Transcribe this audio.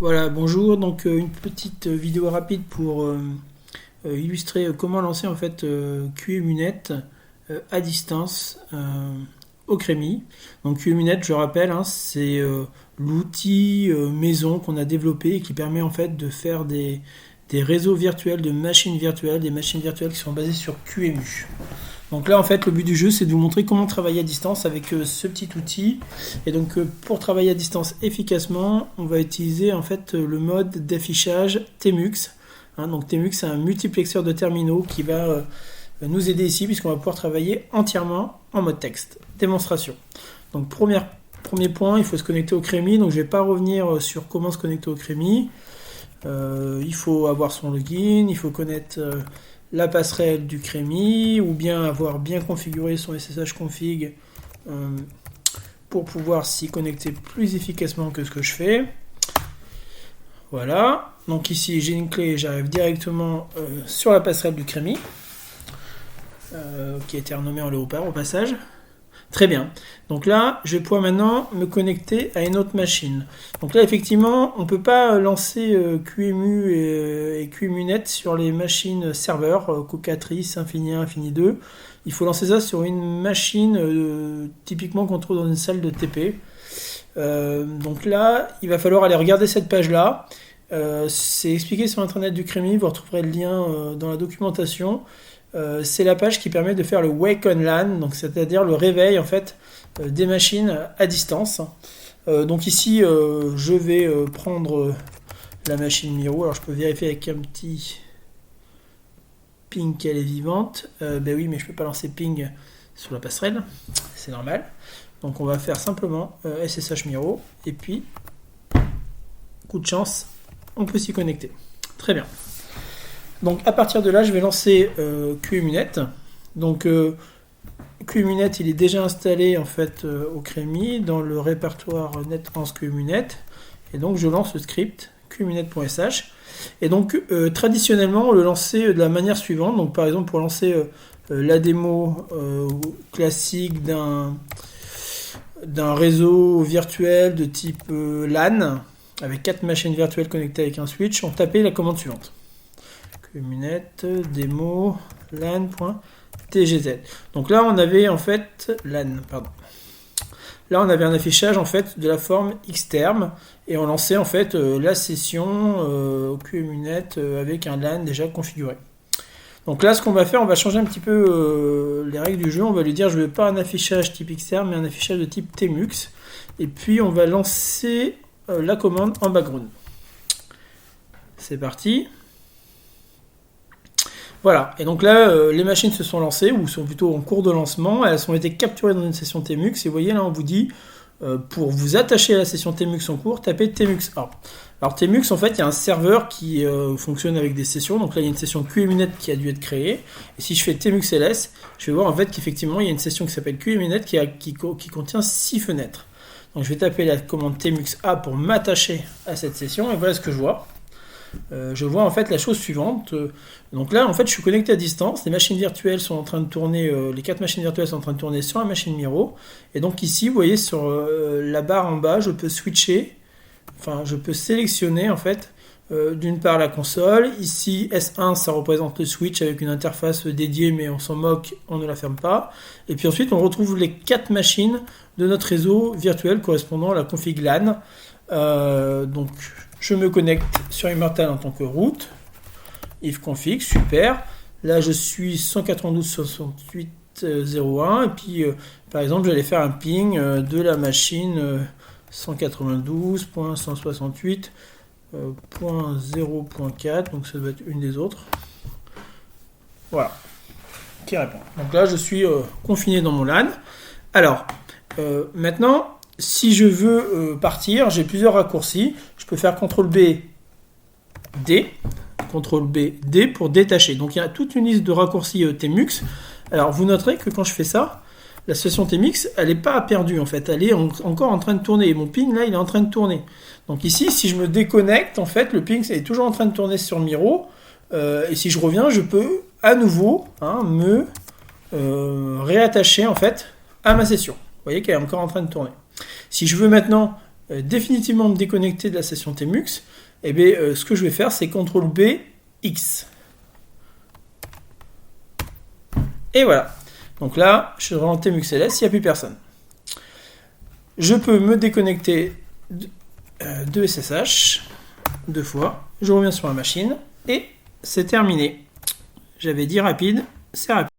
Voilà, bonjour. Donc une petite vidéo rapide pour illustrer comment lancer en fait QEmunet à distance au Crémy. Donc QEmunet, je rappelle, hein, c'est l'outil maison qu'on a développé et qui permet en fait de faire des réseaux virtuels de machines virtuelles, des machines virtuelles qui sont basées sur QEMU. Donc là, en fait, le but du jeu, c'est de vous montrer comment travailler à distance avec ce petit outil. Et donc, pour travailler à distance efficacement, on va utiliser en fait le mode d'affichage Tmux. Donc Tmux, c'est un multiplexeur de terminaux qui va nous aider ici, puisqu'on va pouvoir travailler entièrement en mode texte. Démonstration. Donc, premier point, il faut se connecter au Crémy. Donc, je ne vais pas revenir sur comment se connecter au Crémy. Il faut avoir son login, il faut connaître la passerelle du Crémy, ou bien avoir bien configuré son SSH config pour pouvoir s'y connecter plus efficacement que ce que je fais. Voilà, donc ici j'ai une clé, j'arrive directement sur la passerelle du Crémy, qui a été renommée en Léopard au passage. Très bien. Donc là, je vais pouvoir maintenant me connecter à une autre machine. Donc là, effectivement, on ne peut pas lancer QEMU et QEmunet sur les machines serveurs, Coca3, Symfony 1, Symfony 2. Il faut lancer ça sur une machine typiquement qu'on trouve dans une salle de TP. Donc là, il va falloir aller regarder cette page-là. C'est expliqué sur l'intranet du Crémy, vous retrouverez le lien dans la documentation. C'est la page qui permet de faire le Wake on LAN, donc c'est-à-dire le réveil en fait des machines à distance. Donc ici, je vais prendre la machine Miro. Alors je peux vérifier avec un petit ping qu'elle est vivante. Ben oui, mais je peux pas lancer ping sur la passerelle, c'est normal. Donc on va faire simplement SSH Miro et puis coup de chance, on peut s'y connecter. Très bien. Donc à partir de là, je vais lancer QEmunet. Donc QEmunet, il est déjà installé en fait au Crémy dans le répertoire NetAnse QEmunet. Et donc je lance le script QEmunet.sh. Et donc traditionnellement, on le lançait de la manière suivante. Donc par exemple pour lancer la démo classique d'un réseau virtuel de type LAN avec 4 machines virtuelles connectées avec un switch, on tapait la commande suivante. QEmunet démo lan.tgz. Donc là on avait en fait Là on avait un affichage en fait de la forme xterm et on lançait en fait la session QEmunet avec un LAN déjà configuré. Donc là ce qu'on va faire, on va changer un petit peu les règles du jeu. On va lui dire je veux pas un affichage type xterm mais un affichage de type tmux. Et puis on va lancer la commande en background. C'est parti. Voilà, et donc là, les machines se sont lancées, ou sont plutôt en cours de lancement, elles ont été capturées dans une session Tmux, et vous voyez là, on vous dit, pour vous attacher à la session Tmux en cours, tapez Tmux A. Alors Tmux, en fait, il y a un serveur qui fonctionne avec des sessions, donc là, il y a une session QEmunet qui a dû être créée, et si je fais Tmux ls, je vais voir en fait qu'effectivement, il y a une session qui s'appelle QEmunet qui contient 6 fenêtres. Donc je vais taper la commande Tmux A pour m'attacher à cette session, et voilà ce que je vois. Je vois en fait la chose suivante. Donc là, en fait, je suis connecté à distance. Les machines virtuelles sont en train de tourner. Les 4 machines virtuelles sont en train de tourner sur la machine Miro. Et donc ici, vous voyez sur la barre en bas, je peux switcher. Enfin, je peux sélectionner en fait d'une part la console. Ici, S1, ça représente le switch avec une interface dédiée, mais on s'en moque, on ne la ferme pas. Et puis ensuite, on retrouve les 4 machines de notre réseau virtuel correspondant à la config LAN. Donc je me connecte sur Immortal en tant que root, if config, super. Là, je suis 192.68.01 et puis, par exemple, j'allais faire un ping de la machine 192.168.0.4, donc ça doit être une des autres. Voilà, qui répond. Donc là, je suis confiné dans mon LAN. Alors, maintenant, si je veux partir, j'ai plusieurs raccourcis. Je peux faire CTRL-B, D, CTRL-B, D pour détacher. Donc il y a toute une liste de raccourcis Tmux. Alors vous noterez que quand je fais ça, la session Tmux, elle n'est pas perdue en fait. Elle est encore en train de tourner. Et mon ping là, il est en train de tourner. Donc ici, si je me déconnecte, en fait, le ping est toujours en train de tourner sur Miro. Et si je reviens, je peux à nouveau me réattacher en fait à ma session. Vous voyez qu'elle est encore en train de tourner. Si je veux maintenant définitivement me déconnecter de la session Tmux, et bien, ce que je vais faire, c'est CTRL B, X. Et voilà. Donc là, je suis dans Tmux LS, il n'y a plus personne. Je peux me déconnecter de SSH 2 fois. Je reviens sur ma machine et c'est terminé. J'avais dit rapide, c'est rapide.